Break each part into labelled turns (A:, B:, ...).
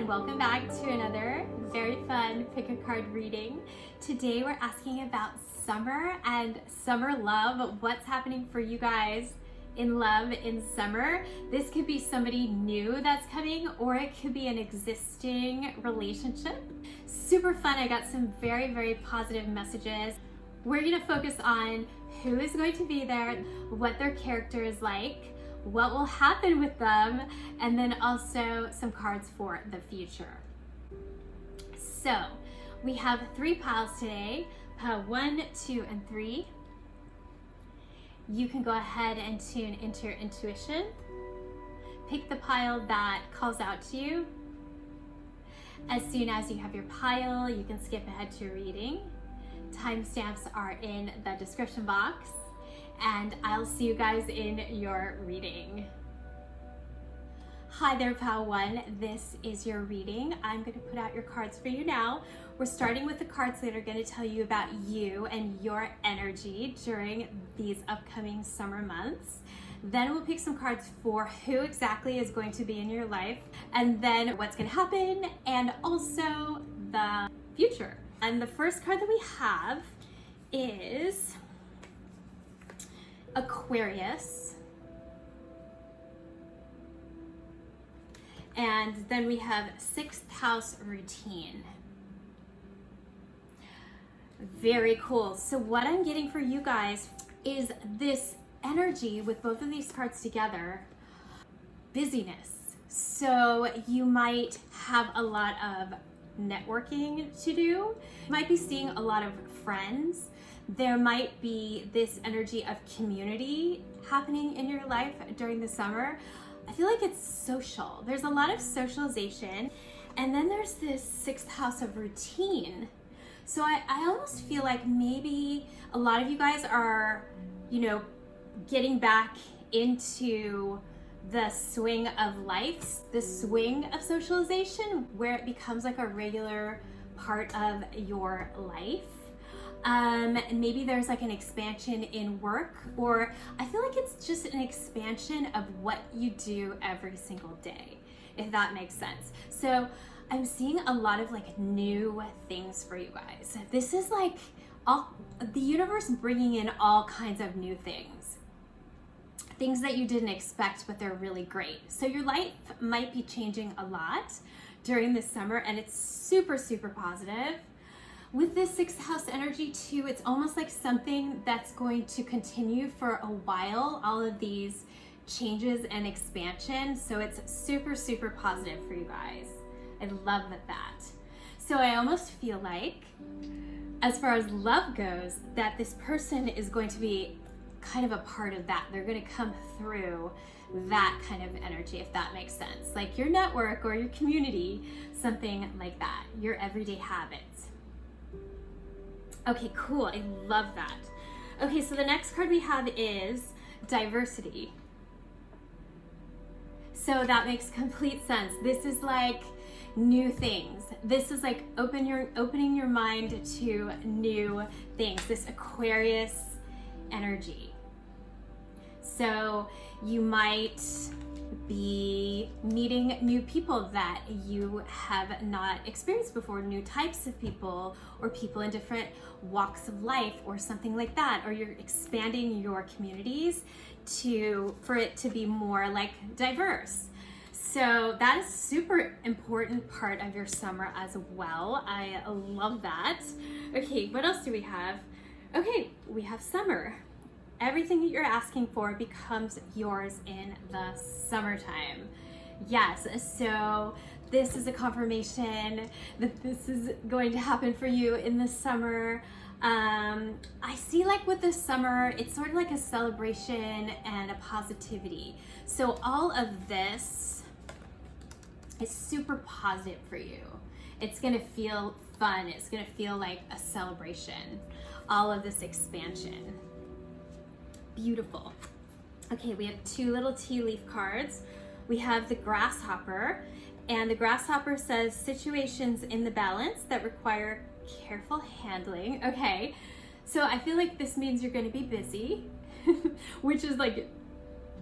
A: welcome back to another very fun pick a card reading. Today we're asking about summer and summer love. What's happening for you guys in love in summer? This could be somebody new that's coming, or it could be an existing relationship. Super fun. I got some very positive messages. We're going to focus on who is going to be there, what their character is like, what will happen with them, and then also some cards for the future. So we have 3 piles today, pile 1, 2, and 3. You can go ahead and tune into your intuition. Pick the pile that calls out to you. As soon as you have your pile, you can skip ahead to your reading. Timestamps are in the description box, and I'll see you guys in your reading. Hi there, pile 1. This is your reading. I'm going to put out your cards for you now. We're starting with the cards that are going to tell you about you and your energy during these upcoming summer months. Then we'll pick some cards for who exactly is going to be in your life, and then what's going to happen, and also the future. And the first card that we have is Aquarius. And then we have 6th house routine. Very cool. So what I'm getting for you guys is this energy with both of these cards together. Busyness. So you might have a lot of networking to do. You might be seeing a lot of friends. There might be this energy of community happening in your life during the summer. I feel like it's social. There's a lot of socialization. And then there's this 6th house of routine. So I almost feel like maybe a lot of you guys are, getting back into the swing of life, the swing of socialization, where it becomes like a regular part of your life. Maybe there's like an expansion in work, or I feel like it's just an expansion of what you do every single day, if that makes sense. So I'm seeing a lot of like new things for you guys. This is like the universe bringing in all kinds of new things that you didn't expect, but they're really great. So your life might be changing a lot during the summer, and it's super positive. With this 6th house energy too, it's almost like something that's going to continue for a while, all of these changes and expansion. So it's super positive for you guys. I love that. So I almost feel like, as far as love goes, that this person is going to be kind of a part of that. They're going to come through that kind of energy, if that makes sense. Like your network or your community, something like that, your everyday habits. Okay, cool. I love that. Okay, so the next card we have is diversity. So that makes complete sense. This is like new things. This is like opening your mind to new things. This Aquarius energy. So you might be meeting new people that you have not experienced before, new types of people, or people in different walks of life, or something like that, or you're expanding your communities for it to be more like diverse. So that is super important part of your summer as well. I love that. Okay, what else do we have? Okay, we have summer. Everything that you're asking for becomes yours in the summertime. Yes, so this is a confirmation that this is going to happen for you in the summer. I see like with the summer, it's sort of like a celebration and a positivity. So all of this is super positive for you. It's gonna feel fun. It's gonna feel like a celebration. All of this expansion. Beautiful. Okay, we have 2 little tea leaf cards. We have the grasshopper, and the grasshopper says situations in the balance that require careful handling. Okay, so I feel like this means you're going to be busy, which is like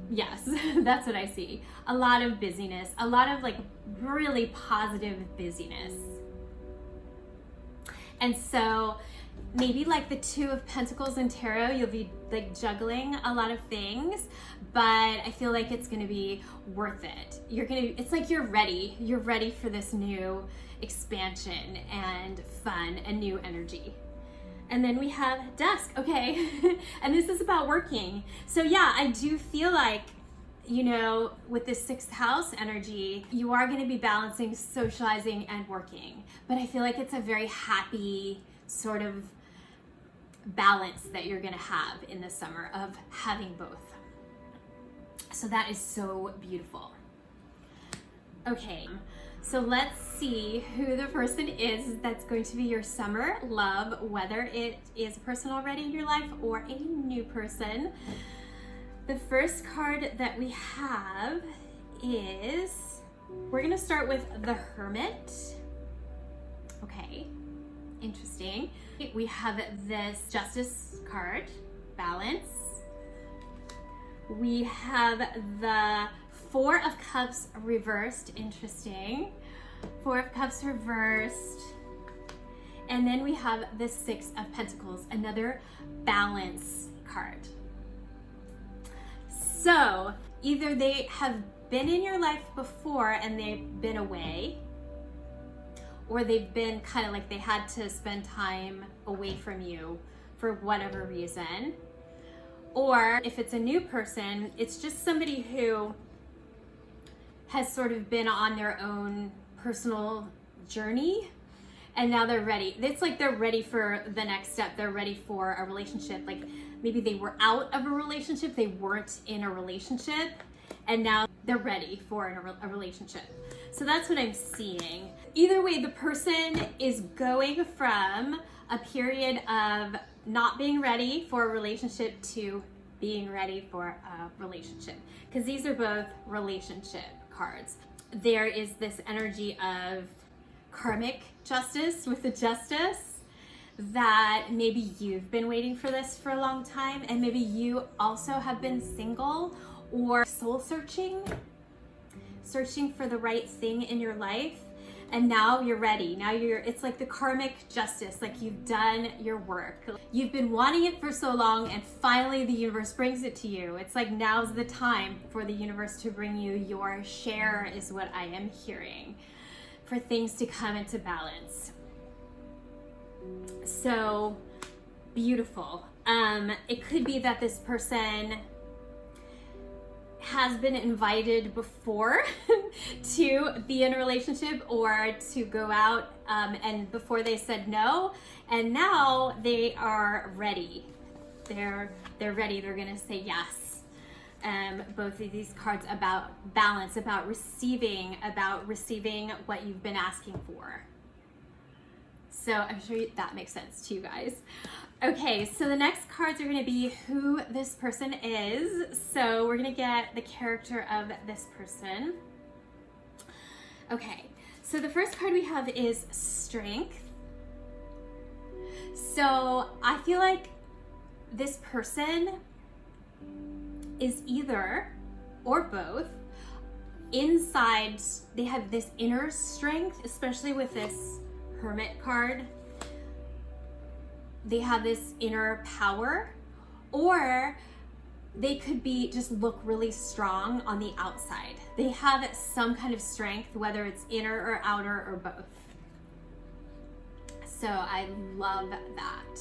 A: Yes, that's what I see. A lot of busyness, a lot of like really positive busyness. And so maybe like the Two of Pentacles in Tarot, you'll be like juggling a lot of things, but I feel like it's going to be worth it. It's like you're ready for this new expansion and fun and new energy. And then we have Dusk, okay? And this is about working. So yeah, I do feel like, you know, with this 6th house energy, you are going to be balancing socializing and working. But I feel like it's a very happy sort of balance that you're going to have in the summer of having both. So that is so beautiful. Okay, so let's see who the person is that's going to be your summer love, whether it is a person already in your life or a new person. The first card that we have is, we're going to start with the Hermit. Okay, interesting. We have this Justice card, balance. We have the Four of Cups reversed, interesting. Four of Cups reversed. And then we have the Six of Pentacles, another balance card. So either they have been in your life before and they've been away, or they've been kind of like they had to spend time away from you for whatever reason. Or if it's a new person, it's just somebody who has sort of been on their own personal journey and now they're ready. It's like they're ready for the next step. They're ready for a relationship. Like maybe they were out of a relationship, they weren't in a relationship, and now they're ready for a relationship. So that's what I'm seeing. Either way, the person is going from a period of not being ready for a relationship to being ready for a relationship, because these are both relationship cards. There is this energy of karmic justice with the Justice, that maybe you've been waiting for this for a long time, and maybe you also have been single or soul searching for the right thing in your life, and now you're ready. Now it's like the karmic justice, like you've done your work. You've been wanting it for so long, and finally the universe brings it to you. It's like now's the time for the universe to bring you your share, is what I am hearing, for things to come into balance. So beautiful. It could be that this person has been invited before to be in a relationship or to go out, and before they said no, and now they are ready. They're ready. They're gonna say yes. Both of these cards about balance, about receiving what you've been asking for. So I'm sure that makes sense to you guys. Okay, so the next cards are going to be who this person is. So we're going to get the character of this person. Okay, so the first card we have is Strength. So I feel like this person is either or both inside. They have this inner strength, especially with this Hermit card. They have this inner power, or they could be just look really strong on the outside. They have some kind of strength, whether it's inner or outer or both. So I love that.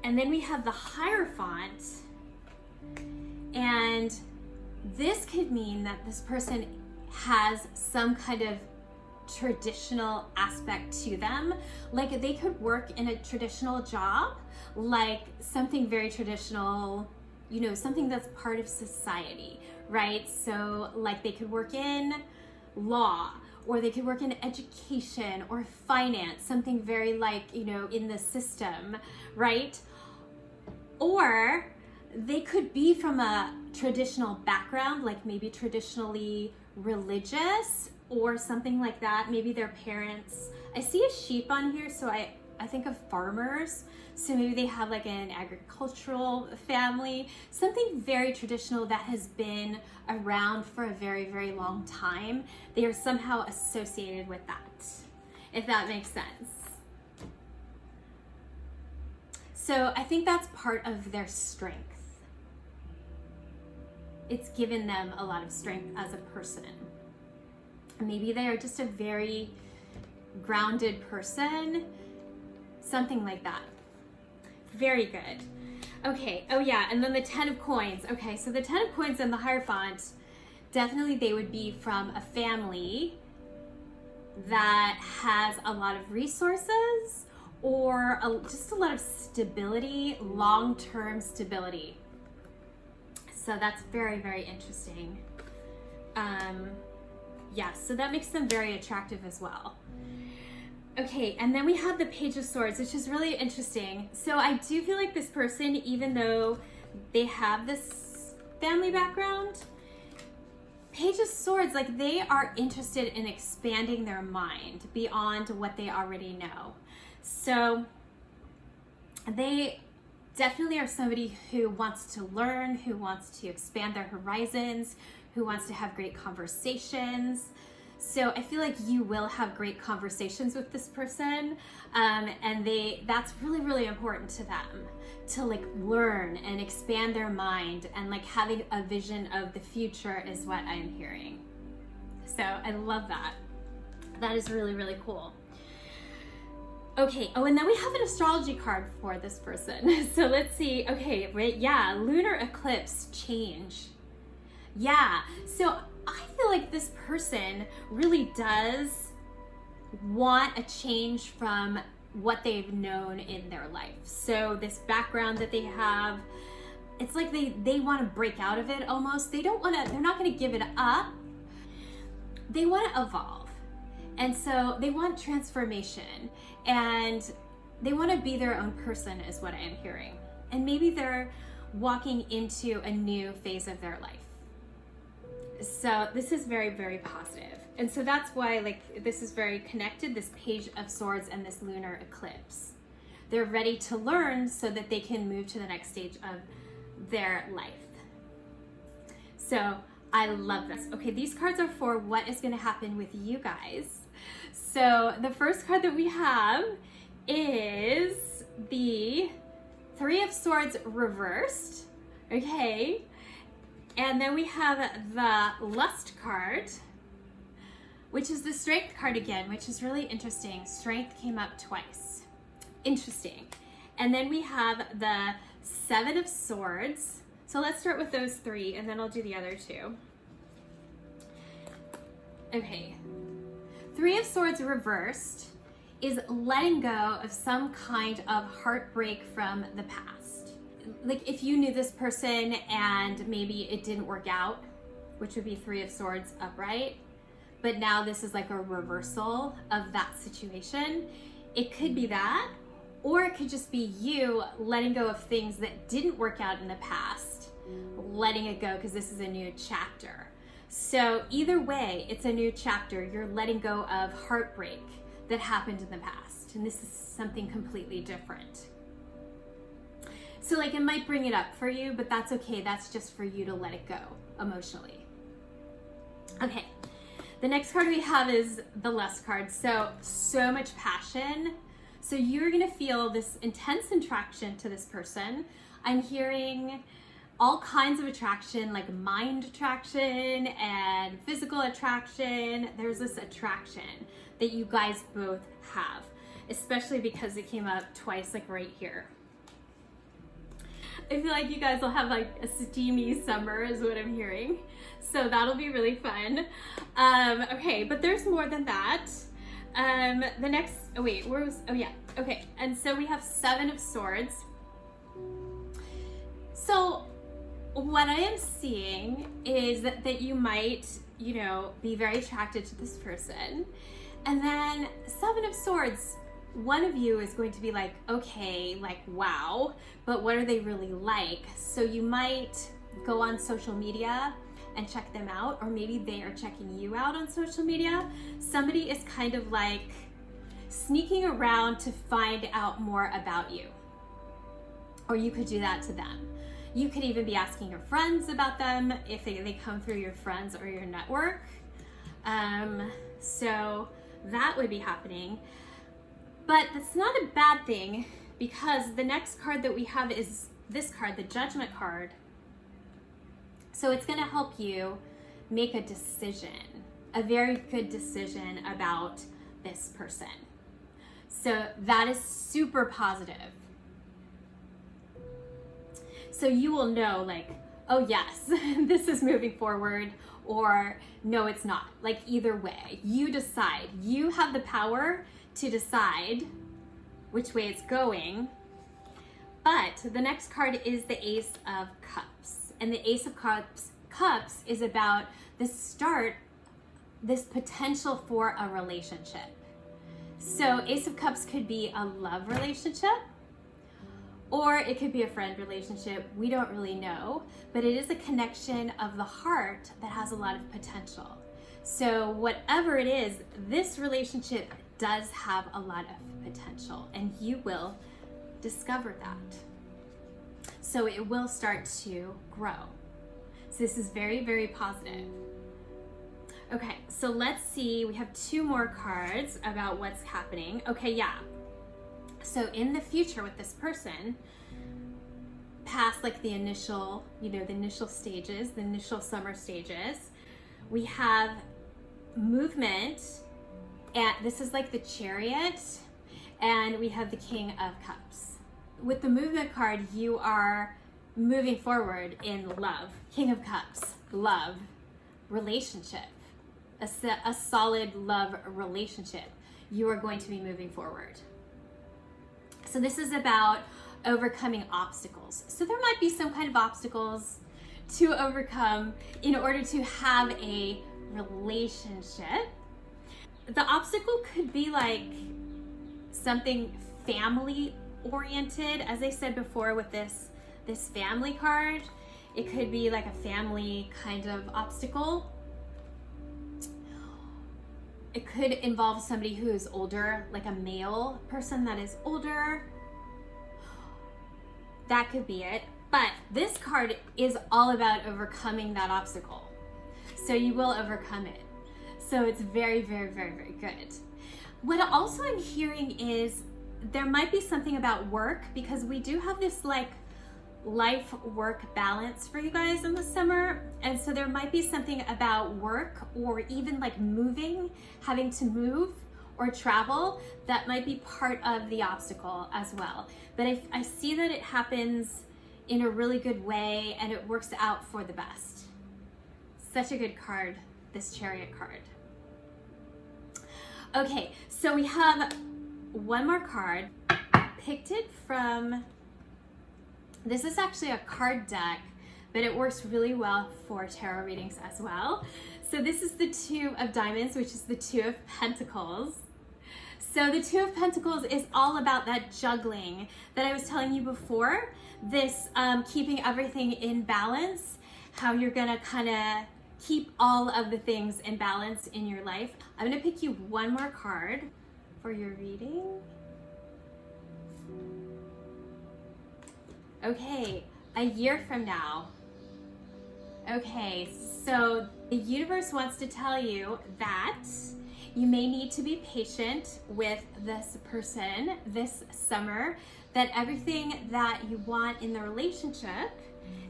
A: And then we have the Hierophant, and this could mean that this person has some kind of traditional aspect to them. Like they could work in a traditional job, like something very traditional, you know, something that's part of society, right? So like they could work in law, or they could work in education or finance, something very like, you know, in the system, right? Or they could be from a traditional background, like maybe traditionally religious or something like that. Maybe their parents, I see a sheep on here, so I think of farmers. So maybe they have like an agricultural family, something very traditional that has been around for a very, very long time. They are somehow associated with that, if that makes sense. So I think that's part of their strength. It's given them a lot of strength as a person. Maybe they are just a very grounded person, something like that. Very good. Okay, oh yeah, and then the 10 of coins. Okay, so the 10 of coins and the Hierophant, definitely they would be from a family that has a lot of resources or just a lot of stability, long-term stability. So that's very, very interesting. Yeah, so that makes them very attractive as well. Okay, and then we have the Page of Swords, which is really interesting. So I do feel like this person, even though they have this family background, Page of Swords, like they are interested in expanding their mind beyond what they already know. So they definitely are somebody who wants to learn, who wants to expand their horizons, who wants to have great conversations. So I feel like you will have great conversations with this person, and that's really, really important to them, to like learn and expand their mind, and like having a vision of the future is what I'm hearing. So I love that. That is really, really cool. Okay, oh, and then we have an astrology card for this person. So let's see, okay, right, yeah, lunar eclipse change. Yeah, so I feel like this person really does want a change from what they've known in their life. So this background that they have, it's like they want to break out of it almost. They don't want to, they're not going to give it up. They want to evolve. And so they want transformation, and they want to be their own person is what I am hearing. And maybe they're walking into a new phase of their life. So this is very, very positive. And so that's why like this is very connected, this Page of Swords and this lunar eclipse. They're ready to learn so that they can move to the next stage of their life. So I love this. Okay, these cards are for what is going to happen with you guys. So the first card that we have is the Three of Swords reversed. Okay. And then we have the Lust card, which is the Strength card again, which is really interesting. Strength came up twice. Interesting. And then we have the Seven of Swords. So let's start with those three, and then I'll do the other two. Okay. Three of Swords reversed is letting go of some kind of heartbreak from the past. Like if you knew this person and maybe it didn't work out, which would be Three of Swords upright, but now this is like a reversal of that situation. It could be that, or it could just be you letting go of things that didn't work out in the past, letting it go because this is a new chapter. So either way, it's a new chapter. You're letting go of heartbreak that happened in the past, and this is something completely different. So like it might bring it up for you, but that's okay. That's just for you to let it go emotionally. Okay, the next card we have is the Lust card. So much passion. So you're gonna feel this intense attraction to this person. I'm hearing all kinds of attraction, like mind attraction and physical attraction. There's this attraction that you guys both have, especially because it came up twice, like right here. I feel like you guys will have like a steamy summer is what I'm hearing. So that'll be really fun. Okay, but there's more than that. The next, oh wait, where was, oh yeah, okay. And so we have Seven of Swords. So what I am seeing is that you might, you know, be very attracted to this person. And then Seven of Swords, one of you is going to be like, okay, like, wow, but what are they really like? So you might go on social media and check them out, or maybe they are checking you out on social media. Somebody is kind of like sneaking around to find out more about you. Or you could do that to them. You could even be asking your friends about them if they come through your friends or your network. So that would be happening. But that's not a bad thing, because the next card that we have is this card, the Judgment card. So it's going to help you make a decision, a very good decision about this person. So that is super positive. So you will know, like, oh yes, this is moving forward, or no, it's not. Like, either way, you decide. You have the power to decide which way it's going. But the next card is the Ace of Cups. And the Ace of Cups is about the start, this potential for a relationship. So Ace of Cups could be a love relationship, or it could be a friend relationship. We don't really know, but it is a connection of the heart that has a lot of potential. So whatever it is, this relationship does have a lot of potential, and you will discover that. So it will start to grow. So this is very, very positive. Okay, so let's see. We have 2 more cards about what's happening. Okay, yeah. So in the future with this person, past like the initial, the initial stages, the initial summer stages, we have movement, and this is like the Chariot, and we have the King of Cups. With the movement card, you are moving forward in love. King of Cups, love, relationship, a solid love relationship. You are going to be moving forward. So this is about overcoming obstacles. So there might be some kind of obstacles to overcome in order to have a relationship. The obstacle could be like something family oriented. As I said before with this family card, it could be like a family kind of obstacle. It could involve somebody who is older, like a male person that is older. That could be it. But this card is all about overcoming that obstacle. So you will overcome it. So it's very, very, very, very good. What also I'm hearing is there might be something about work, because we do have this like life-work balance for you guys in the summer. And so there might be something about work, or even like moving, having to move or travel, that might be part of the obstacle as well. But I see that it happens in a really good way, and it works out for the best. Such a good card, this Chariot card. Okay, so we have one more card. Picked it from, this is actually a card deck, but it works really well for tarot readings as well. So this is the Two of Diamonds, which is the Two of Pentacles. So the Two of Pentacles is all about that juggling that I was telling you before, this keeping everything in balance, how you're gonna kind of keep all of the things in balance in your life. I'm gonna pick you one more card for your reading. Okay, a year from now. Okay, so the universe wants to tell you that you may need to be patient with this person this summer, that everything that you want in the relationship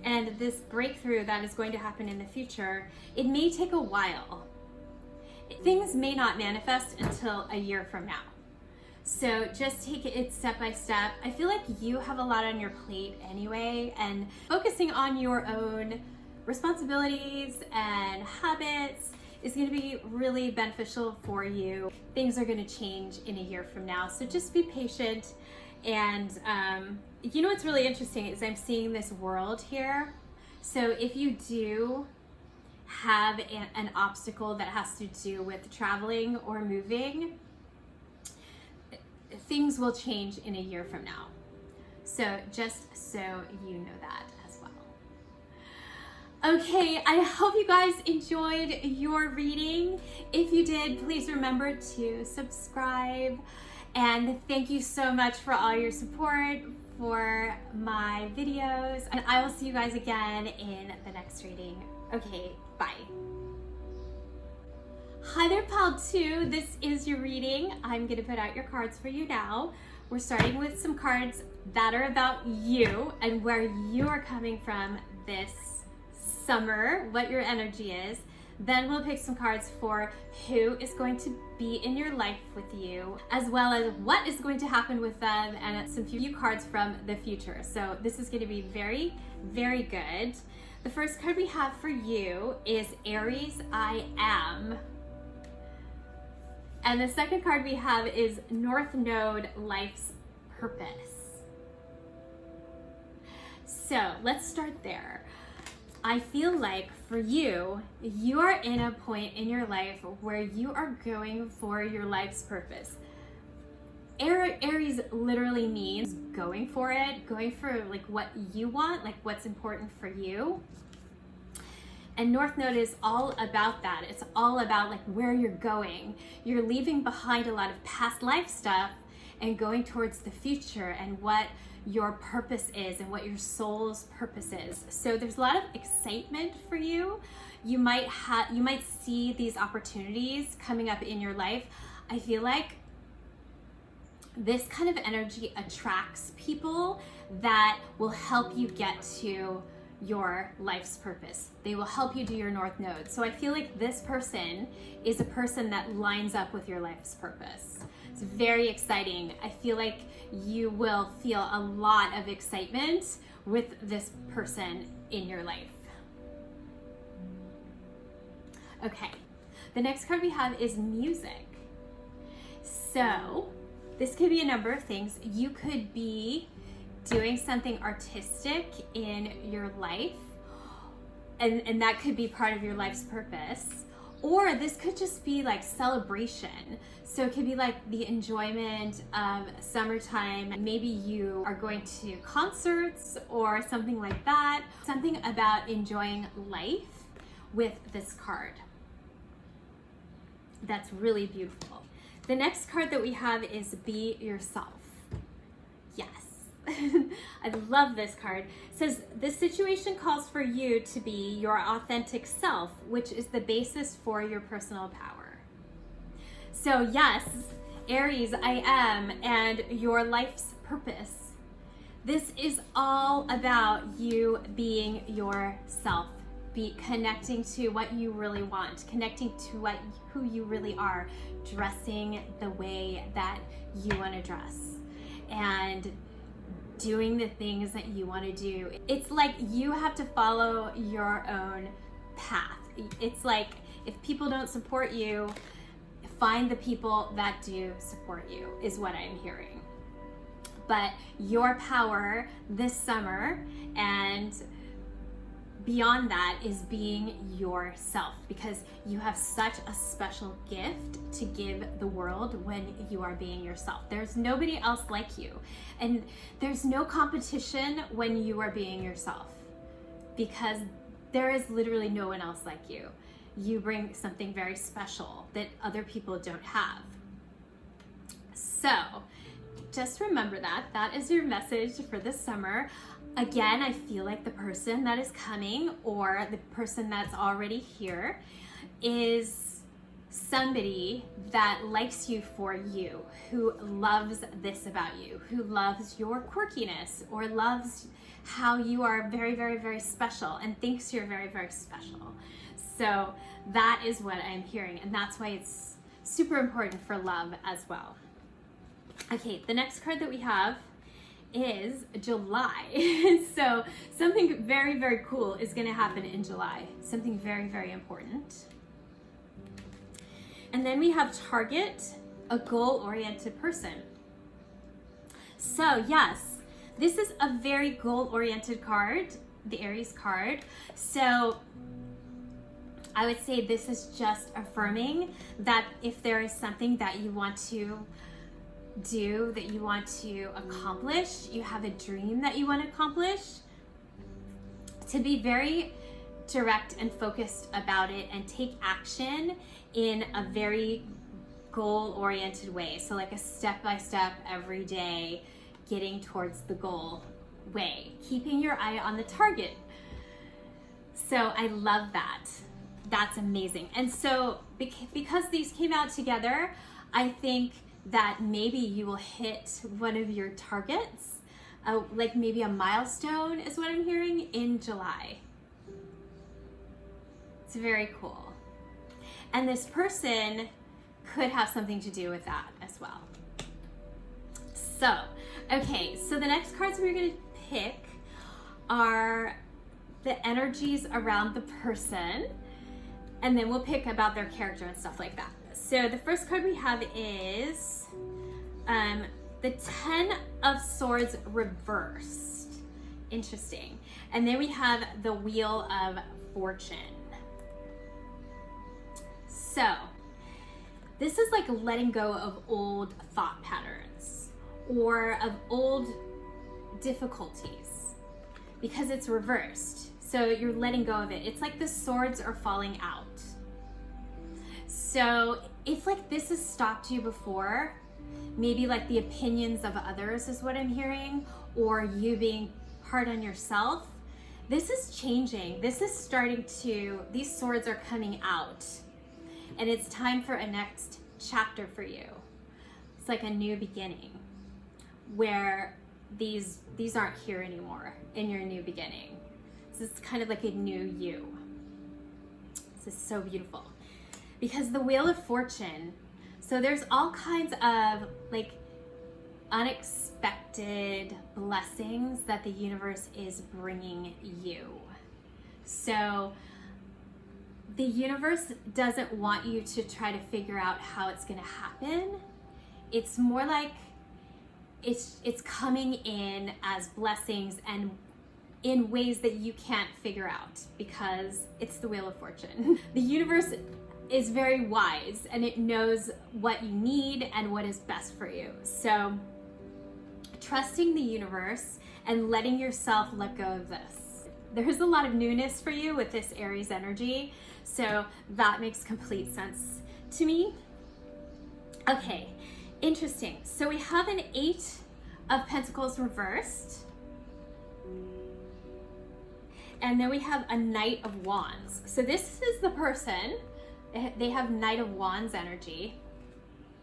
A: and this breakthrough that is going to happen in the future, it may take a while. Things may not manifest until a year from now. So just take it step by step. I feel like you have a lot on your plate anyway, and focusing on your own responsibilities and habits is going to be really beneficial for you. Things are going to change in a year from now, so just be patient. And you know what's really interesting is I'm seeing this world here. So if you do have an obstacle that has to do with traveling or moving, things will change in a year from now. So just so you know that as well. Okay, I hope you guys enjoyed your reading. If you did, please remember to subscribe And thank you so much for all your support for my videos. And I will see you guys again in the next reading. Okay, bye. Hi there, Pal 2. This is your reading. I'm going to put out your cards for you now. We're starting with some cards that are about you and where you are coming from this summer, what your energy is. Then we'll pick some cards for who is going to be in your life with you, as well as what is going to happen with them, and some few cards from the future. So this is going to be very, very good. The first card we have for you is Aries, I Am. And the second card we have is North Node, Life's Purpose. So let's start there. I feel like for you, you are in a point in your life where you are going for your life's purpose. Aries literally means going for it, going for like what you want, like what's important for you. And North Node is all about that. It's all about like where you're going. You're leaving behind a lot of past life stuff and going towards the future and what your purpose is and what your soul's purpose is. So there's a lot of excitement for you. You might see these opportunities coming up in your life. I feel like this kind of energy attracts people that will help you get to your life's purpose. They will help you do your North Node. So I feel like this person is a person that lines up with your life's purpose. It's very exciting. I feel like you will feel a lot of excitement with this person in your life. Okay, the next card we have is music. So this could be a number of things. You could be doing something artistic in your life, and that could be part of your life's purpose. Or this could just be like celebration. So it could be like the enjoyment of summertime. Maybe you are going to concerts or something like that. Something about enjoying life with this card. That's really beautiful. The next card that we have is Be Yourself. Yes. I love this card. It says, this situation calls for you to be your authentic self, which is the basis for your personal power. So yes, Aries, I am, and your life's purpose. This is all about you being yourself, connecting to what you really want, connecting to who you really are, dressing the way that you want to dress, and doing the things that you want to do. It's like you have to follow your own path. It's like if people don't support you, find the people that do support you, is what I'm hearing. But your power this summer and beyond that is being yourself, because you have such a special gift to give the world when you are being yourself. There's nobody else like you, and there's no competition when you are being yourself, because there is literally no one else like you. You bring something very special that other people don't have. So just remember that. That is your message for this summer. Again, I feel like the person that is coming or the person that's already here is somebody that likes you for you, who loves this about you, who loves your quirkiness or loves how you are very, very, very special and thinks you're very, very special. So that is what I'm hearing, and that's why it's super important for love as well. Okay, the next card that we have is July. So something very, very cool is going to happen in July. Something very, very important. And then we have target, a goal-oriented person. So yes, this is a very goal-oriented card, the Aries card. So I would say this is just affirming that if there is something that you want to do, that you want to accomplish, you have a dream that you want to accomplish, to be very direct and focused about it and take action in a very goal-oriented way. So like a step-by-step, every day, getting towards the goal way, keeping your eye on the target. So I love that. That's amazing. And so because these came out together, I think that maybe you will hit one of your targets, like maybe a milestone is what I'm hearing, in July. It's very cool. And this person could have something to do with that as well. So, okay, so the next cards we're going to pick are the energies around the person, and then we'll pick about their character and stuff like that. So the first card we have is the 10 of Swords reversed. Interesting. And then we have the Wheel of Fortune. So this is like letting go of old thought patterns or of old difficulties, because it's reversed. So you're letting go of it. It's like the swords are falling out. So if like this has stopped you before, maybe like the opinions of others is what I'm hearing, or you being hard on yourself, this is changing. This is starting to, these swords are coming out, and it's time for a next chapter for you. It's like a new beginning where these aren't here anymore in your new beginning. This is kind of like a new you. This is so beautiful. Because the Wheel of Fortune, so there's all kinds of like unexpected blessings that the universe is bringing you. So the universe doesn't want you to try to figure out how it's going to happen. It's more like it's coming in as blessings and in ways that you can't figure out, because it's the Wheel of Fortune. The universe is very wise, and it knows what you need and what is best for you. So trusting the universe and letting yourself let go of this. There's a lot of newness for you with this Aries energy, so that makes complete sense to me. Okay, interesting. So we have an 8 of Pentacles reversed. And then we have a Knight of Wands. So this is the person, they have Knight of Wands energy.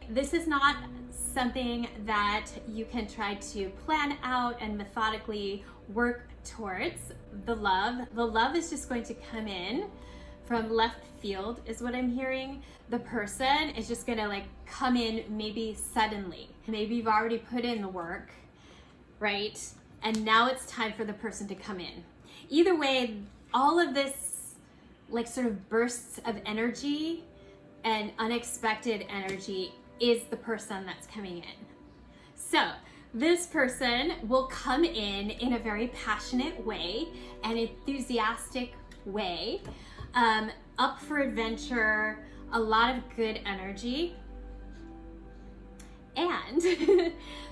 A: This is not something that you can try to plan out and methodically work towards. The love is just going to come in from left field is what I'm hearing. The person is just gonna like come in maybe suddenly. Maybe you've already put in the work, right? And now it's time for the person to come in. Either way, all of this like sort of bursts of energy and unexpected energy is the person that's coming in. So this person will come in a very passionate way, an enthusiastic way, up for adventure, a lot of good energy. And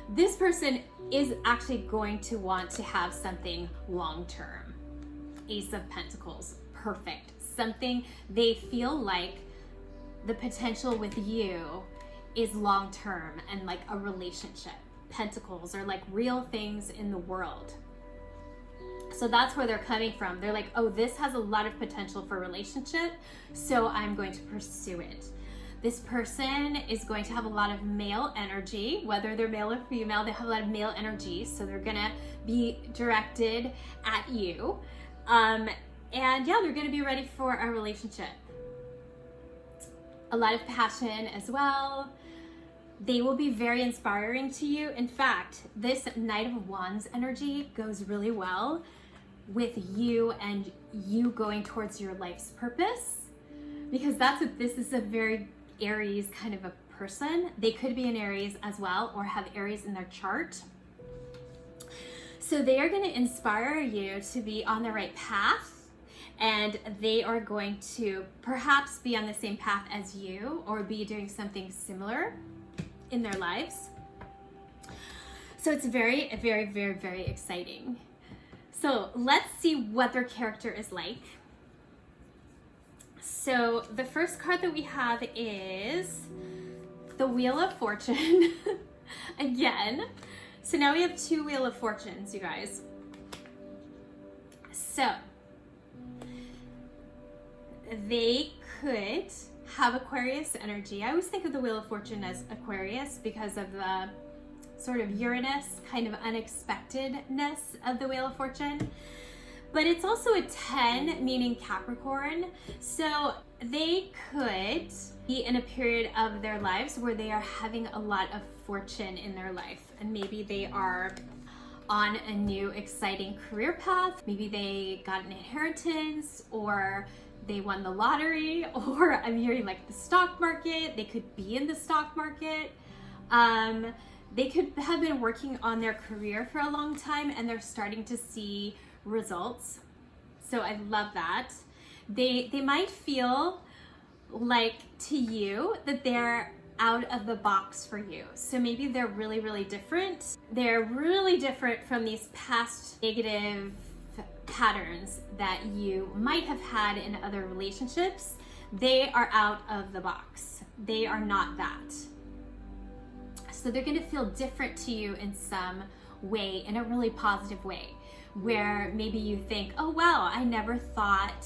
A: this person is actually going to want to have something long-term. Ace of Pentacles, perfect. Something they feel like the potential with you is long-term and like a relationship. Pentacles are like real things in the world. So that's where they're coming from. They're like, oh, this has a lot of potential for relationship, so I'm going to pursue it. This person is going to have a lot of male energy, whether they're male or female, they have a lot of male energy, so they're gonna be directed at you. And yeah, they're gonna be ready for a relationship. A lot of passion as well. They will be very inspiring to you. In fact, this Knight of Wands energy goes really well with you and you going towards your life's purpose, because that's what this is, a very Aries kind of a person. They could be an Aries as well or have Aries in their chart. So they are going to inspire you to be on the right path, and they are going to perhaps be on the same path as you or be doing something similar in their lives. So it's very, very, very, very exciting. So let's see what their character is like. So the first card that we have is the Wheel of Fortune again. So now we have 2 Wheel of Fortunes, you guys. So they could have Aquarius energy. I always think of the Wheel of Fortune as Aquarius because of the sort of Uranus kind of unexpectedness of the Wheel of Fortune. But it's also a 10, meaning Capricorn. So they could be in a period of their lives where they are having a lot of fortune in their life. And maybe they are on a new exciting career path. Maybe they got an inheritance, or they won the lottery, or I'm hearing like the stock market. They could be in the stock market. They could have been working on their career for a long time and they're starting to see results. So I love that. They might feel like to you that they're out of the box for you. So maybe they're really, really different. They're really different from these past negative patterns that you might have had in other relationships. They are out of the box. They are not that. So they're going to feel different to you in some way, in a really positive way, where maybe you think, oh wow, I never thought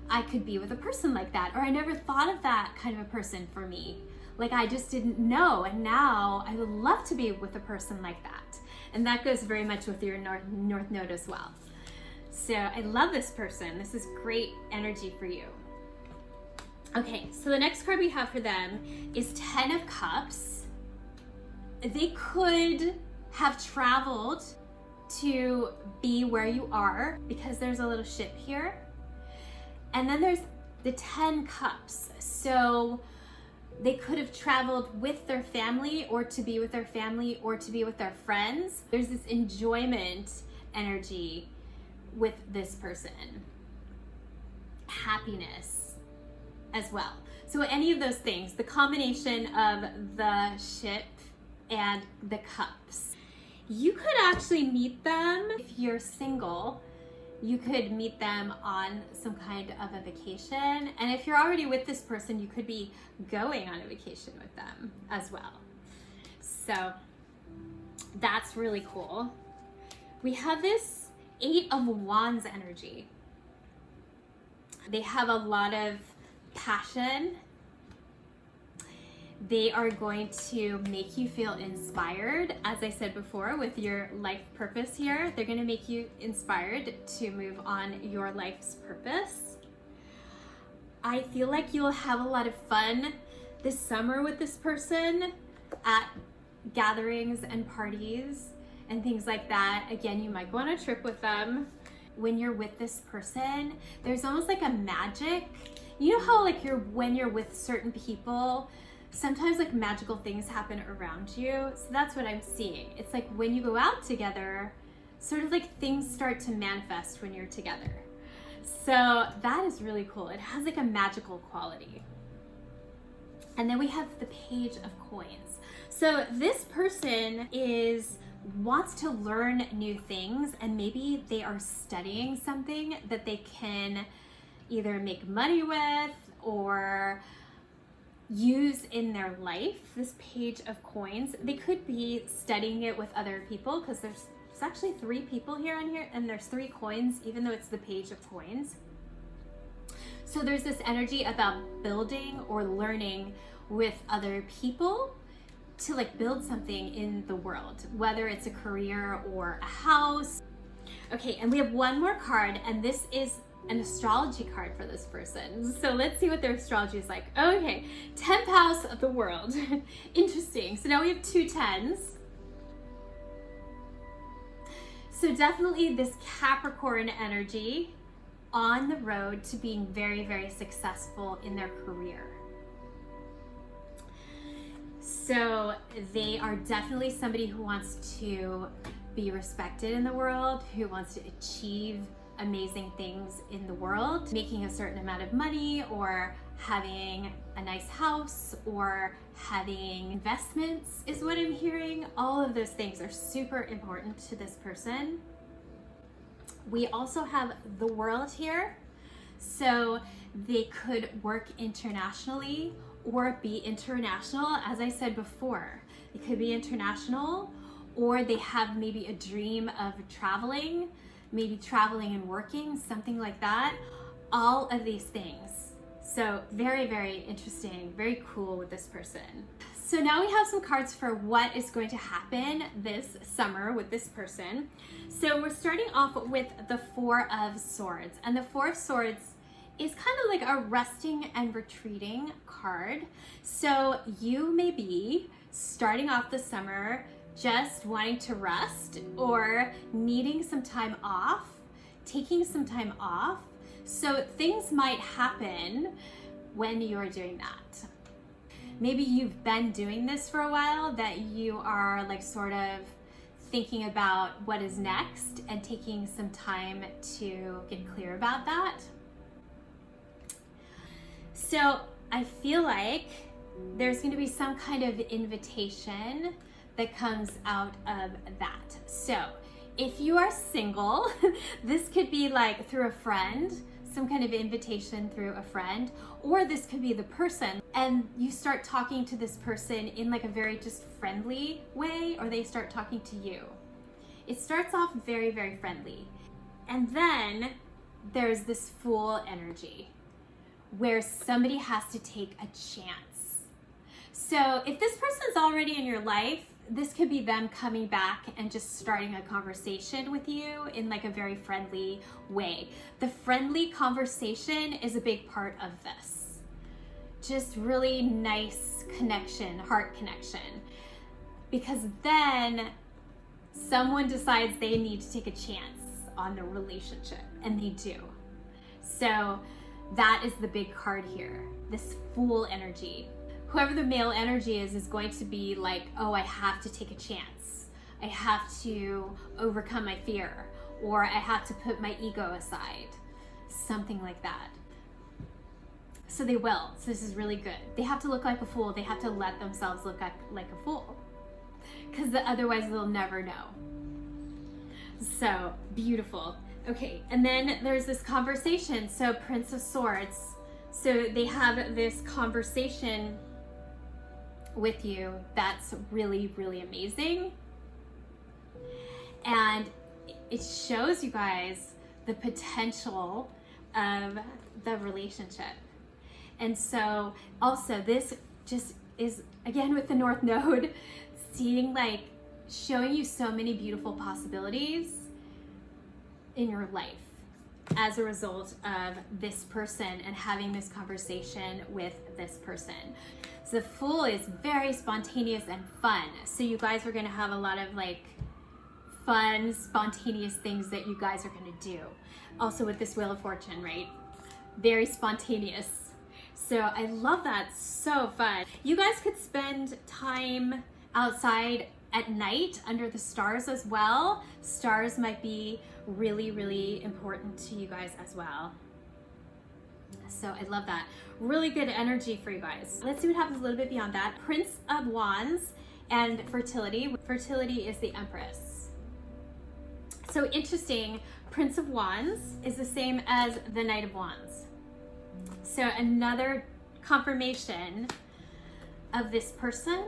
A: I could be with a person like that, or I never thought of that kind of a person for me. Like I just didn't know, and now I would love to be with a person like that. And that goes very much with your North Node as well. So I love this person. This is great energy for you. Okay, so the next card we have for them is 10 of Cups. They could have traveled to be where you are because there's a little ship here. And then there's the 10 Cups. So they could have traveled with their family, or to be with their family, or to be with their friends. There's this enjoyment energy with this person. Happiness as well. So any of those things, the combination of the ship and the cups. You could actually meet them if you're single. You could meet them on some kind of a vacation. And if you're already with this person, you could be going on a vacation with them as well. So that's really cool. We have this 8 of Wands energy. They have a lot of passion. They are going to make you feel inspired. As I said before, with your life purpose here, they're going to make you inspired to move on your life's purpose. I feel like you'll have a lot of fun this summer with this person at gatherings and parties and things like that. Again, you might go on a trip with them. When you're with this person, there's almost like a magic. You know how like when you're with certain people, sometimes like magical things happen around you. So that's what I'm seeing. It's like when you go out together, sort of like things start to manifest when you're together. So that is really cool. It has like a magical quality. And then we have the Page of Coins. So this person wants to learn new things, and maybe they are studying something that they can either make money with or use in their life. This Page of Coins, they could be studying it with other people, because there's actually 3 people here on here, and there's 3 coins, even though it's the Page of Coins. So there's this energy about building or learning with other people to like build something in the world, whether it's a career or a house. Okay, and we have one more card, and this is an astrology card for this person. So let's see what their astrology is like. Okay, 10th house of the world. Interesting. So now we have 2 10s. So definitely this Capricorn energy on the road to being very, very successful in their career. So they are definitely somebody who wants to be respected in the world, who wants to achieve amazing things in the world. Making a certain amount of money, or having a nice house, or having investments is what I'm hearing. All of those things are super important to this person. We also have the World here. So they could work internationally, or be international. As I said before, it could be international, or they have maybe a dream of traveling, maybe traveling and working, something like that. All of these things. So very, very interesting, very cool with this person. So now we have some cards for what is going to happen this summer with this person. So we're starting off with the Four of Swords, and the Four of Swords is kind of like a resting and retreating card. So you may be starting off the summer just wanting to rest or needing some time off, taking some time off. So things might happen when you're doing that. Maybe you've been doing this for a while, that you are like sort of thinking about what is next and taking some time to get clear about that. So I feel like there's going to be some kind of invitation that comes out of that. So if you are single, this could be like through a friend, some kind of invitation through a friend, or this could be the person, and you start talking to this person in like a very just friendly way, or they start talking to you. It starts off very, very friendly. And then there's this Fool energy where somebody has to take a chance. So if this person's already in your life, this could be them coming back and just starting a conversation with you in like a very friendly way. The friendly conversation is a big part of this. Just really nice connection, heart connection. Because then someone decides they need to take a chance on the relationship, and they do. So that is the big card here, this Fool energy. Whoever the male energy is going to be like, oh, I have to take a chance. I have to overcome my fear, or I have to put my ego aside. Something like that. So they will. So this is really good. They have to look like a fool. They have to let themselves look like a fool, because otherwise they'll never know. So beautiful. Okay, and then there's this conversation. So Prince of Swords. So they have this conversation with you that's really, really amazing. And it shows you guys the potential of the relationship. And so also this just is, again, with the North Node, seeing like, showing you so many beautiful possibilities in your life as a result of this person and having this conversation with this person. So the Fool is very spontaneous and fun. So you guys are going to have a lot of like fun, spontaneous things that you guys are going to do. Also with this Wheel of Fortune, right? Very spontaneous. So I love that. So fun. You guys could spend time outside at night under the stars as well. Stars might be really, really important to you guys as well. So I love that. Really good energy for you guys. Let's see what happens a little bit beyond that. Prince of Wands and fertility. Fertility is the Empress. So interesting, Prince of Wands is the same as the Knight of Wands. So another confirmation of this person,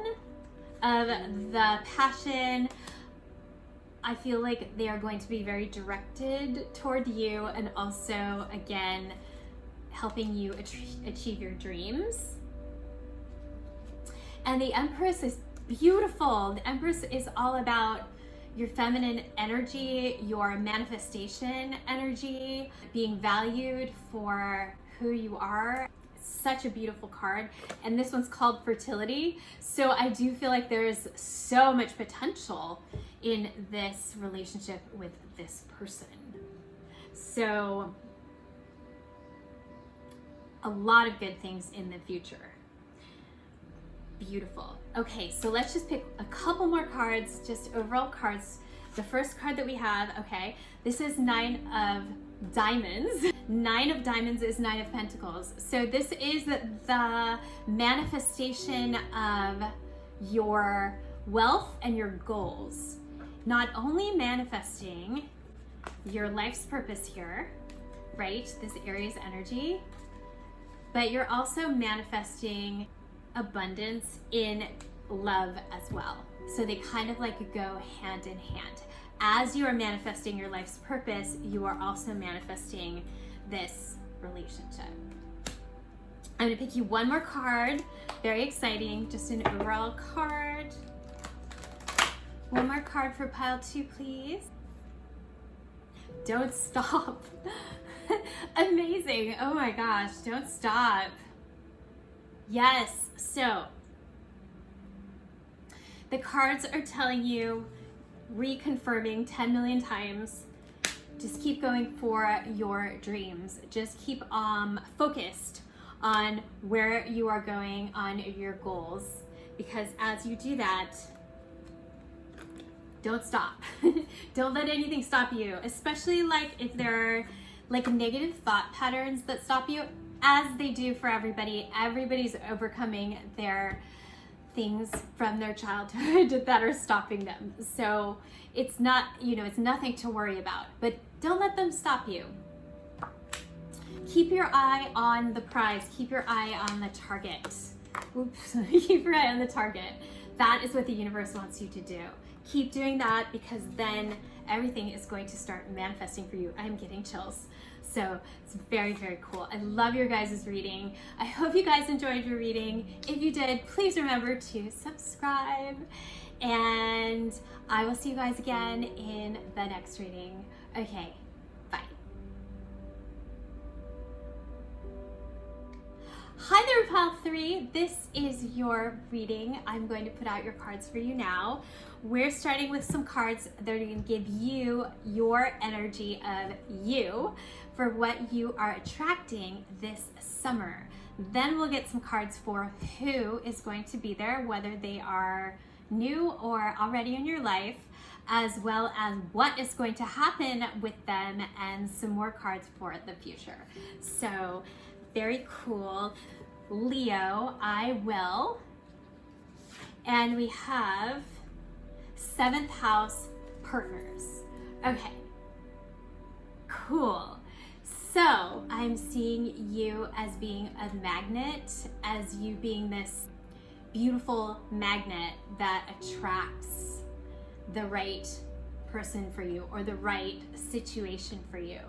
A: of the passion. I feel like they are going to be very directed toward you, and also, again, helping you achieve your dreams. And the Empress is beautiful. The Empress is all about your feminine energy, your manifestation energy, being valued for who you are. Such a beautiful card. And this one's called Fertility. So I do feel like there's so much potential in this relationship with this person. So a lot of good things in the future. Beautiful. Okay, so let's just pick a couple more cards, just overall cards. The first card that we have, okay, this is Nine of Diamonds. Nine of Diamonds is Nine of Pentacles. So this is the manifestation of your wealth and your goals. Not only manifesting your life's purpose here, right? This Aries energy, but you're also manifesting abundance in love as well. So they kind of like go hand in hand. As you are manifesting your life's purpose, you are also manifesting this relationship. I'm gonna pick you one more card. Very exciting, just an overall card. One more card for pile 2, please. Don't stop. Amazing. Oh my gosh, don't stop. Yes, so the cards are telling you, reconfirming 10 million times, just keep going for your dreams. Just keep focused on where you are going, on your goals, because as you do that, don't stop. Don't let anything stop you, especially like if there are like negative thought patterns that stop you, as they do for everybody. Everybody's overcoming their things from their childhood that are stopping them. So it's not, it's nothing to worry about, but don't let them stop you. Keep your eye on the prize. Keep your eye on the target. Oops, keep your eye on the target. That is what the universe wants you to do. Keep doing that, because then everything is going to start manifesting for you. I'm getting chills. So it's very, very cool. I love your guys' reading. I hope you guys enjoyed your reading. If you did, please remember to subscribe. And I will see you guys again in the next reading. Okay, bye. Hi there, pile 3. This is your reading. I'm going to put out your cards for you now. We're starting with some cards that are going to give you your energy of you for what you are attracting this summer. Then we'll get some cards for who is going to be there, whether they are new or already in your life, as well as what is going to happen with them, and some more cards for the future. So very cool. Leo, I will. And we have 7th house partners. Okay, cool. So I'm seeing you as being a magnet, as you being this beautiful magnet that attracts the right person for you, or the right situation for you.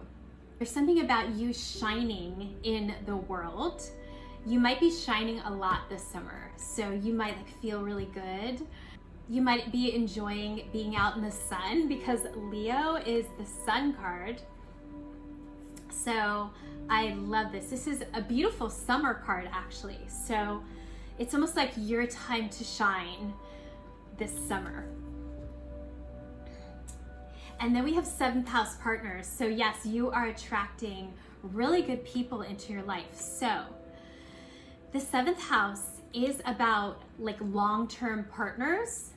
A: There's something about you shining in the world. You might be shining a lot this summer, so you might like feel really good. You might be enjoying being out in the sun, because Leo is the sun card. So I love this. This is a beautiful summer card, actually. So it's almost like your time to shine this summer. And then we have 7th house partners. So yes, you are attracting really good people into your life. So the 7th house is about like long-term partners,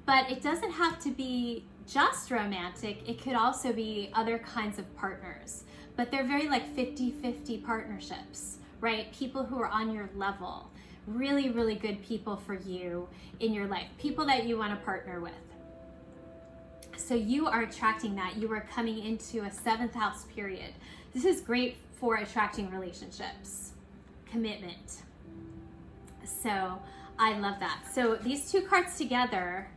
A: but it doesn't have to be just romantic. It could also be other kinds of partners, but they're very like 50-50 partnerships, right? People who are on your level, really, really good people for you in your life, people that you want to partner with. So you are attracting that. You are coming into a 7th house period. This is great for attracting relationships, commitment. So I love that. So these two cards together,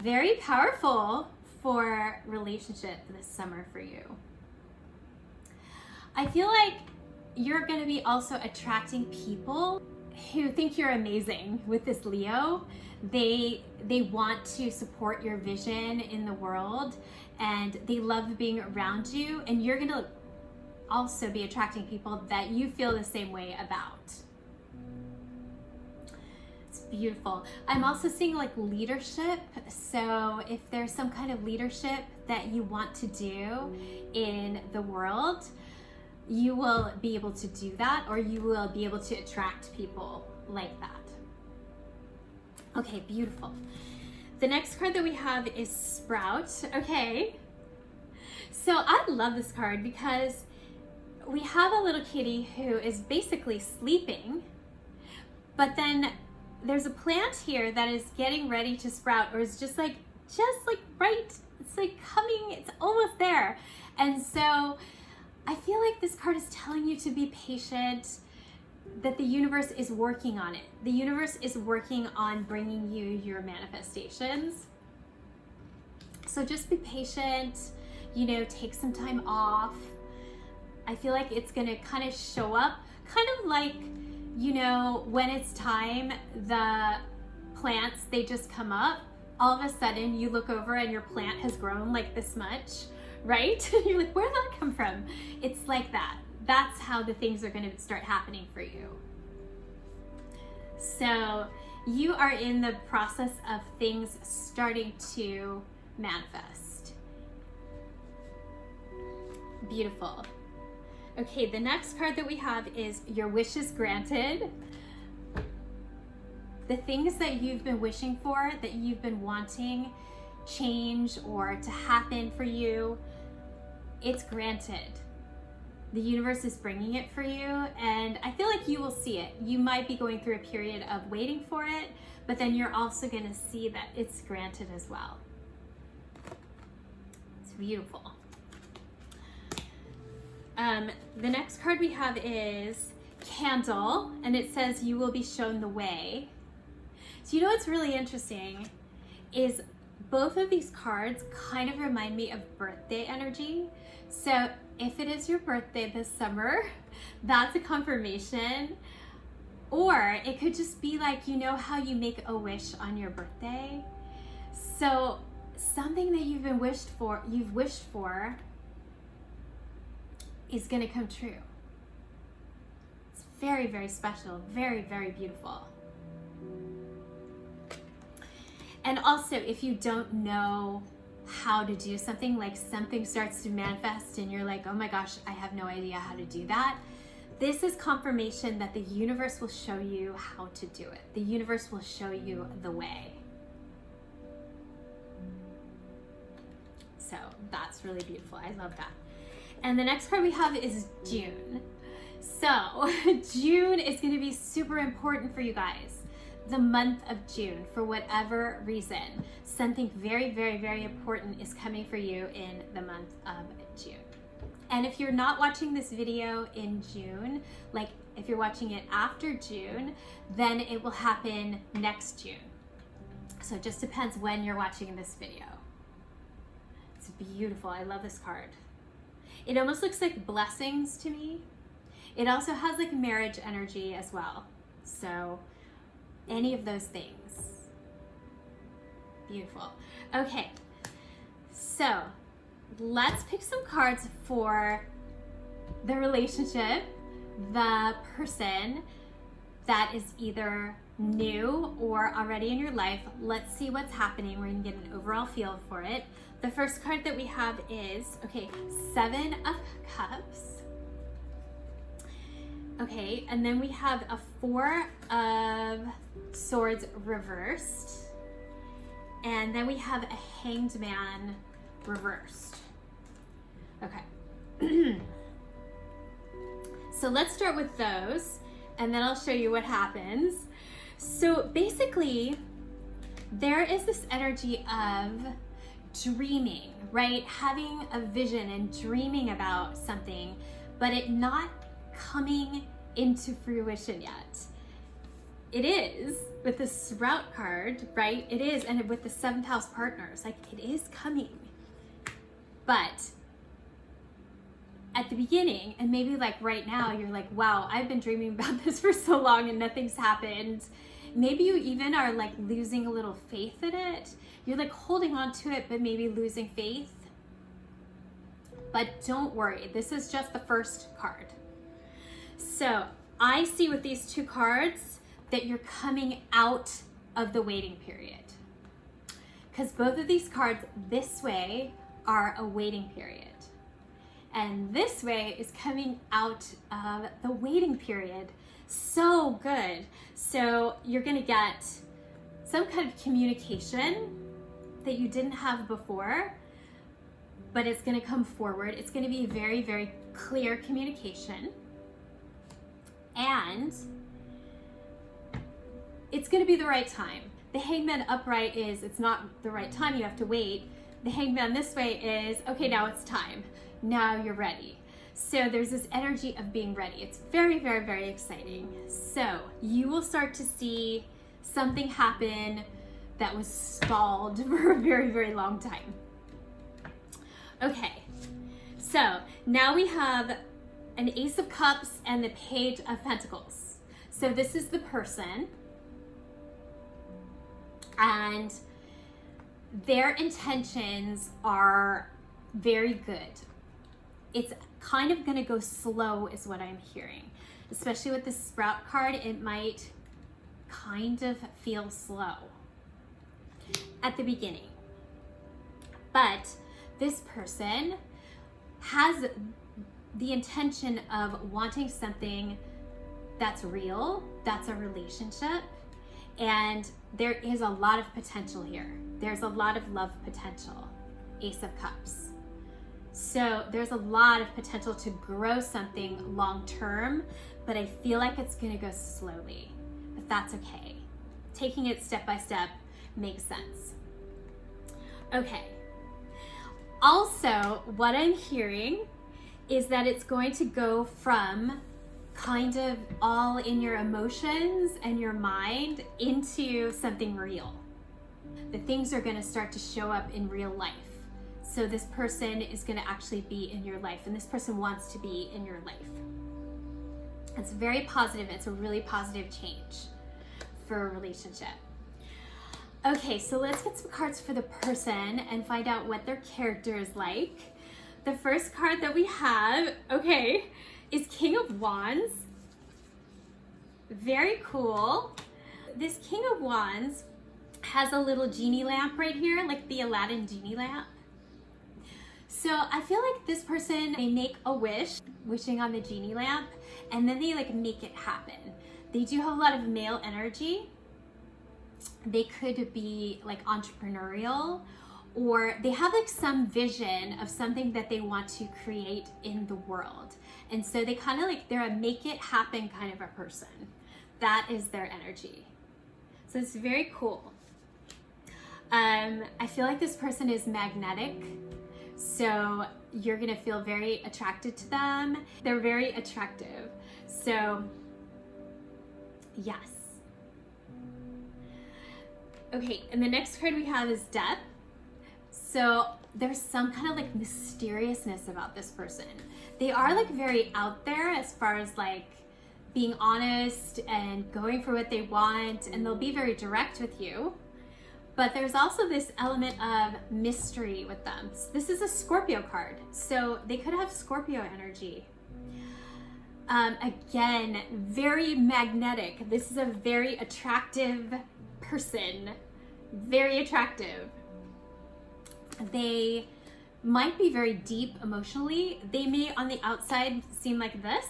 A: very powerful for relationship this summer for you. I feel like you're going to be also attracting people who think you're amazing with this Leo. They want to support your vision in the world, and they love being around you, and you're going to also be attracting people that you feel the same way about. It's beautiful. I'm also seeing like leadership. So if there's some kind of leadership that you want to do in the world, you will be able to do that, or you will be able to attract people like that. Okay, beautiful. The next card that we have is Sprout. Okay, so I love this card because we have a little kitty who is basically sleeping, but then there's a plant here that is getting ready to sprout, or is just like right, it's like coming, it's almost there. And so I feel like this card is telling you to be patient, that the universe is working on it. The universe is working on bringing you your manifestations. So just be patient, you know, take some time off. I feel like it's gonna kind of show up, kind of like, you know, when it's time, the plants, they just come up. All of a sudden you look over and your plant has grown like this much, right? You're like, where did that come from? It's like that. That's how the things are going to start happening for you. So you are in the process of things starting to manifest. Beautiful. Okay, the next card that we have is your wishes granted. The things that you've been wishing for, that you've been wanting change or to happen for you, it's granted. The universe is bringing it for you, and I feel like you will see it. You might be going through a period of waiting for it, but then you're also going to see that it's granted as well. It's beautiful. The next card we have is Candle, and it says you will be shown the way. So you know what's really interesting is both of these cards kind of remind me of birthday energy. So if it is your birthday this summer, that's a confirmation. Or it could just be like, you know how you make a wish on your birthday? So something that you've wished for is going to come true. It's very, very special, very, very beautiful. And also, if you don't know how to do something, like something starts to manifest and you're like, oh my gosh, I have no idea how to do that. This is confirmation that the universe will show you how to do it. The universe will show you the way. So that's really beautiful. I love that. And the next card we have is June. So June is going to be super important for you guys. The month of June, for whatever reason, something very, very, very important is coming for you in the month of June. And if you're not watching this video in June, like if you're watching it after June, then it will happen next June. So it just depends when you're watching this video. It's beautiful. I love this card. It almost looks like blessings to me. It also has like marriage energy as well. So any of those things. Beautiful. Okay, so let's pick some cards for the relationship, the person that is either new or already in your life. Let's see what's happening. We're gonna get an overall feel for it. The first card that we have is, okay, Seven of Cups. Okay, and then we have a Four of Swords reversed. And then we have a Hanged Man reversed. Okay. So let's start with those, and then I'll show you what happens. So basically, there is this energy of dreaming, right? Having a vision and dreaming about something, but it not coming into fruition yet. It is with the Sprout card, right? It is, and with the 7th house partners, like it is coming. But at the beginning, and maybe like right now, you're like, wow, I've been dreaming about this for so long and nothing's happened. Maybe you even are like losing a little faith in it. You're like holding on to it, but maybe losing faith. But don't worry, this is just the first card. So I see with these two cards that you're coming out of the waiting period. Because both of these cards this way are a waiting period. And this way is coming out of the waiting period. So good. So you're gonna get some kind of communication that you didn't have before, but it's gonna come forward. It's gonna be very, very clear communication. And it's gonna be the right time. The Hangman upright is, it's not the right time, you have to wait. The Hangman this way is, okay, now it's time. Now you're ready. So there's this energy of being ready. It's very, very, very exciting. So you will start to see something happen that was stalled for a very, very long time. Okay, so now we have an Ace of Cups and the Page of Pentacles. So this is the person, and their intentions are very good. It's kind of going to go slow is what I'm hearing. Especially with the Sprout card, it might kind of feel slow at the beginning. But this person has the intention of wanting something that's real, that's a relationship, and there is a lot of potential here. There's a lot of love potential, Ace of Cups. So there's a lot of potential to grow something long term, but I feel like it's gonna go slowly, but that's okay. Taking it step by step makes sense. Okay. Also, what I'm hearing is that it's going to go from kind of all in your emotions and your mind into something real. The things are going to start to show up in real life. So this person is going to actually be in your life, and this person wants to be in your life. It's very positive. It's a really positive change for a relationship. Okay, so let's get some cards for the person and find out what their character is like. The first card that we have, okay, is King of Wands. Very cool. This King of Wands has a little genie lamp right here, like the Aladdin genie lamp. So I feel like this person may make a wish, wishing on the genie lamp, and then they like make it happen. They do have a lot of male energy. They could be like entrepreneurial, or they have like some vision of something that they want to create in the world. And so they kind of like, they're a make it happen kind of a person. That is their energy. So it's very cool. I feel like this person is magnetic. So you're gonna feel very attracted to them. They're very attractive. So yes. Okay, and the next card we have is Death. So there's some kind of like mysteriousness about this person. They are like very out there as far as like being honest and going for what they want, and they'll be very direct with you. But there's also this element of mystery with them. This is a Scorpio card, so they could have Scorpio energy. Again, very magnetic. This is a very attractive person, very attractive. They might be very deep emotionally. They may on the outside seem like this,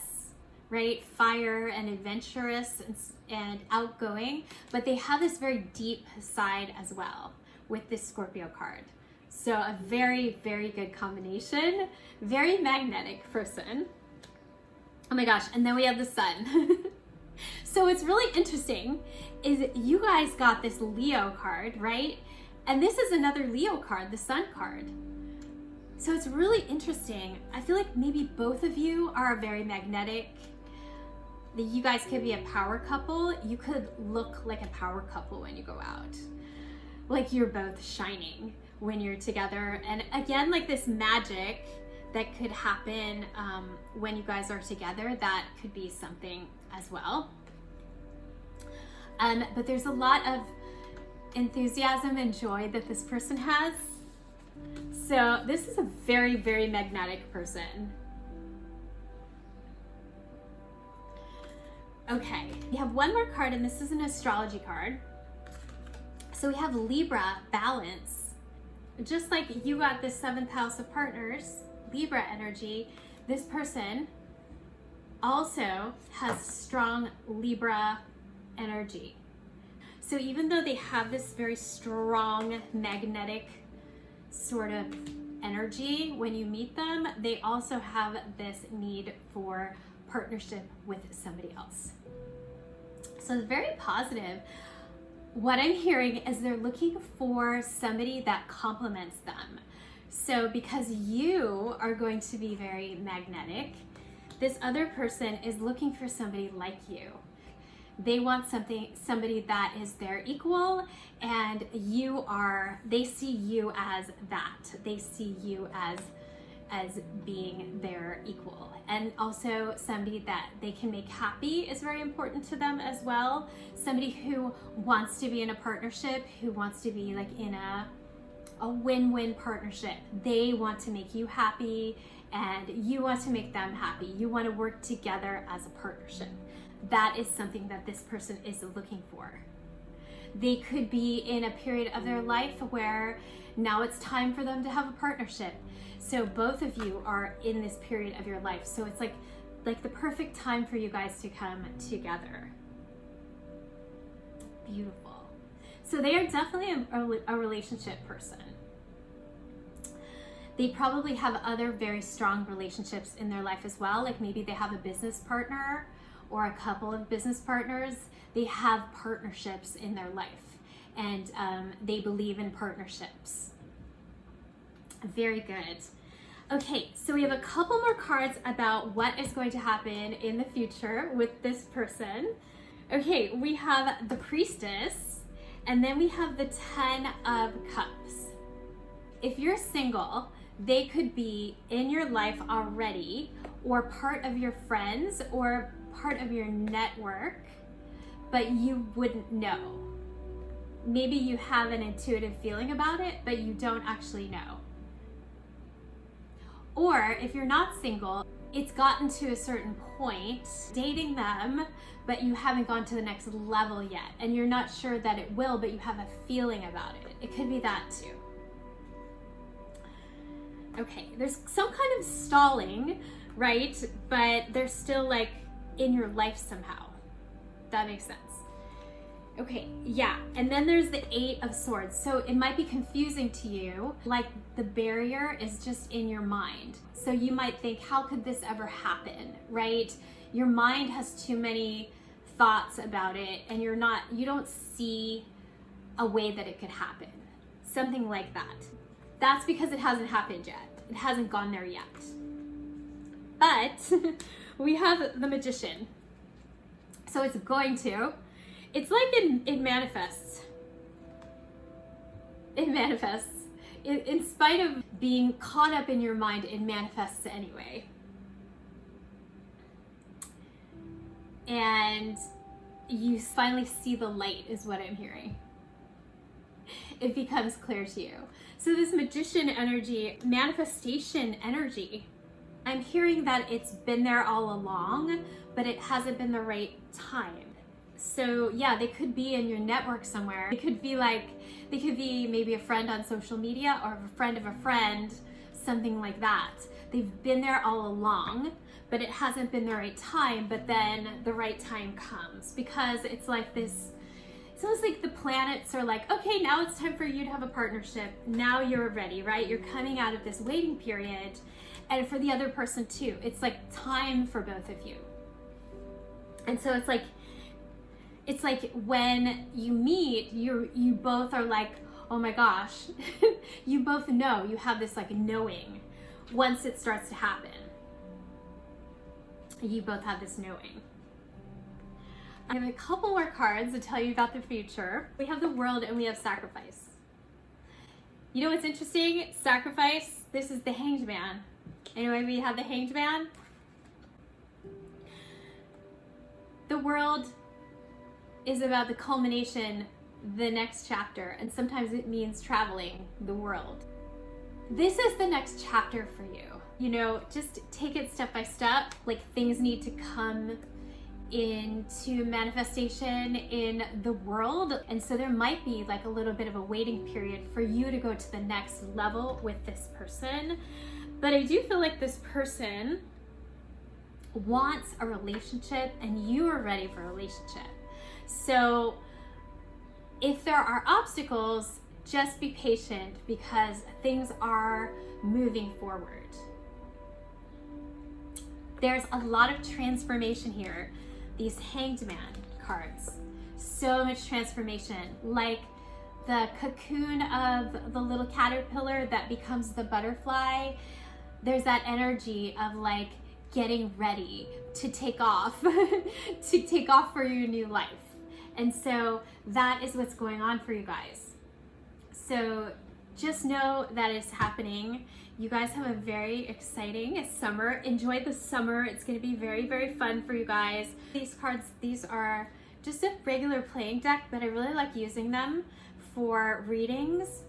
A: right? Fire and adventurous and outgoing, but they have this very deep side as well with this Scorpio card. So a very, very good combination. Very magnetic person. Oh my gosh, and then we have the Sun. So what's really interesting is you guys got this Leo card, right? And this is another Leo card, the Sun card. So it's really interesting. I feel like maybe both of you are very magnetic. You guys could be a power couple. You could look like a power couple when you go out. Like you're both shining when you're together. And again, like this magic that could happen when you guys are together, that could be something as well. But there's a lot of enthusiasm and joy that this person has. So this is a very, very magnetic person. Okay, we have one more card, and this is an astrology card. So we have Libra, balance. Just like you got the 7th house of partners, Libra energy, this person also has strong Libra energy. So even though they have this very strong magnetic sort of energy when you meet them, they also have this need for partnership with somebody else. So it's very positive. What I'm hearing is they're looking for somebody that complements them. So because you are going to be very magnetic, this other person is looking for somebody like you. They want somebody that is their equal, and they see you as that. They see you as being their equal. And also somebody that they can make happy is very important to them as well. Somebody who wants to be in a partnership, who wants to be like in a win-win partnership. They want to make you happy and you want to make them happy. You want to work together as a partnership. That is something that this person is looking for. They could be in a period of their life where now it's time for them to have a partnership. So both of you are in this period of your life. So it's like the perfect time for you guys to come together. Beautiful. So they are definitely a relationship person. They probably have other very strong relationships in their life as well. Like maybe they have a business partner or a couple of business partners. They have partnerships in their life, and they believe in partnerships. Very good. Okay, so we have a couple more cards about what is going to happen in the future with this person. Okay, we have the Priestess, and then we have the 10 of Cups. If you're single, they could be in your life already, or part of your friends, or part of your network, but you wouldn't know. Maybe you have an intuitive feeling about it, but you don't actually know. Or if you're not single, it's gotten to a certain point, dating them, but you haven't gone to the next level yet, and you're not sure that it will, but you have a feeling about it. It could be that too. Okay, there's some kind of stalling, right? But they're still like in your life somehow. That makes sense. Okay, yeah, and then there's the 8 of Swords. So it might be confusing to you, like the barrier is just in your mind. So you might think, how could this ever happen, right? Your mind has too many thoughts about it, and you don't see a way that it could happen. Something like that. That's because it hasn't happened yet. It hasn't gone there yet. But we have the Magician. So it's going to. It's like it manifests. It manifests. In spite of being caught up in your mind, it manifests anyway. And you finally see the light, is what I'm hearing. It becomes clear to you. So this Magician energy, manifestation energy, I'm hearing that it's been there all along, but it hasn't been the right time. So yeah, they could be in your network somewhere. They could be maybe a friend on social media, or a friend of a friend, something like that. They've been there all along, but it hasn't been the right time, but then the right time comes, because it's like this. It's almost like the planets are like, okay, now it's time for you to have a partnership. Now you're ready, right? You're coming out of this waiting period. And for the other person too, it's like time for both of you. And so it's like when you meet, you both are like, oh my gosh, you both know, you have this like knowing once it starts to happen. You both have this knowing. I have a couple more cards to tell you about the future. We have the World and we have Sacrifice. You know what's interesting? Sacrifice, this is the Hanged Man. Anyway, we have the Hanged Man. The World is about the culmination, the next chapter, and sometimes it means traveling the world. This is the next chapter for you. You know, just take it step by step. Like, things need to come into manifestation in the world, and so there might be like a little bit of a waiting period for you to go to the next level with this person. But I do feel like this person wants a relationship and you are ready for a relationship. So if there are obstacles, just be patient, because things are moving forward. There's a lot of transformation here. These Hanged Man cards, so much transformation, like the cocoon of the little caterpillar that becomes the butterfly. There's that energy of like getting ready to take off, to take off for your new life. And so that is what's going on for you guys. So just know that it's happening. You guys have a very exciting summer. Enjoy the summer. It's going to be very, very fun for you guys. These cards, these are just a regular playing deck, but I really like using them for readings.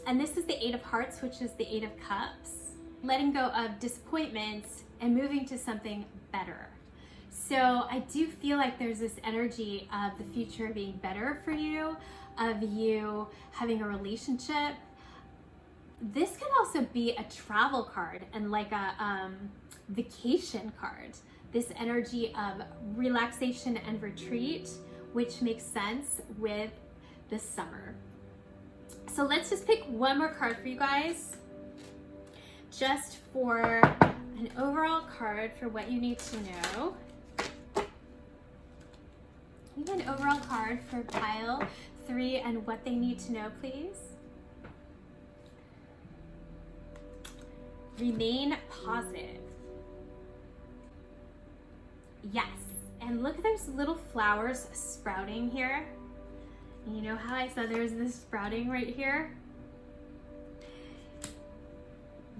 A: And this is the Eight of Hearts, which is the Eight of Cups. Letting go of disappointments and moving to something better. So I do feel like there's this energy of the future being better for you, of you having a relationship. This can also be a travel card and like a vacation card. This energy of relaxation and retreat, which makes sense with the summer. So let's just pick one more card for you guys, just for an overall card for what you need to know. Give an overall card for pile 3 and what they need to know, please. Remain positive. Yes, and look, there's little flowers sprouting here. You know how I said there's this sprouting right here?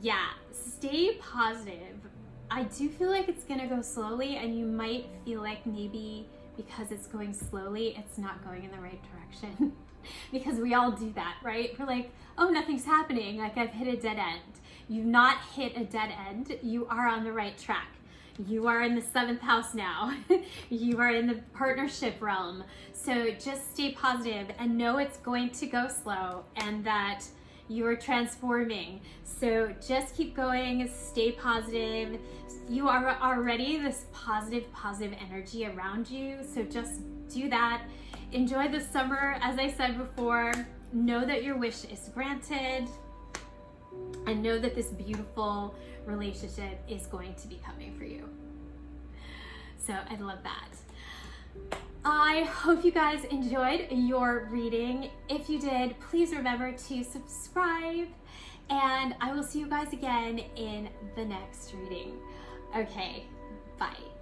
A: Yeah, stay positive. I do feel like it's gonna go slowly, and you might feel like maybe because it's going slowly, it's not going in the right direction. Because we all do that, right? We're like, oh, nothing's happening, like I've hit a dead end. You've not hit a dead end, you are on the right track. You are in the 7th house now. You are in the partnership realm. So just stay positive and know it's going to go slow and that you are transforming. So just keep going, stay positive. You are already this positive energy around you. So just do that. Enjoy the summer. As I said before, know that your wish is granted and know that this beautiful relationship is going to be coming for you. So I love that. I hope you guys enjoyed your reading. If you did, please remember to subscribe, and I will see you guys again in the next reading. Okay, bye.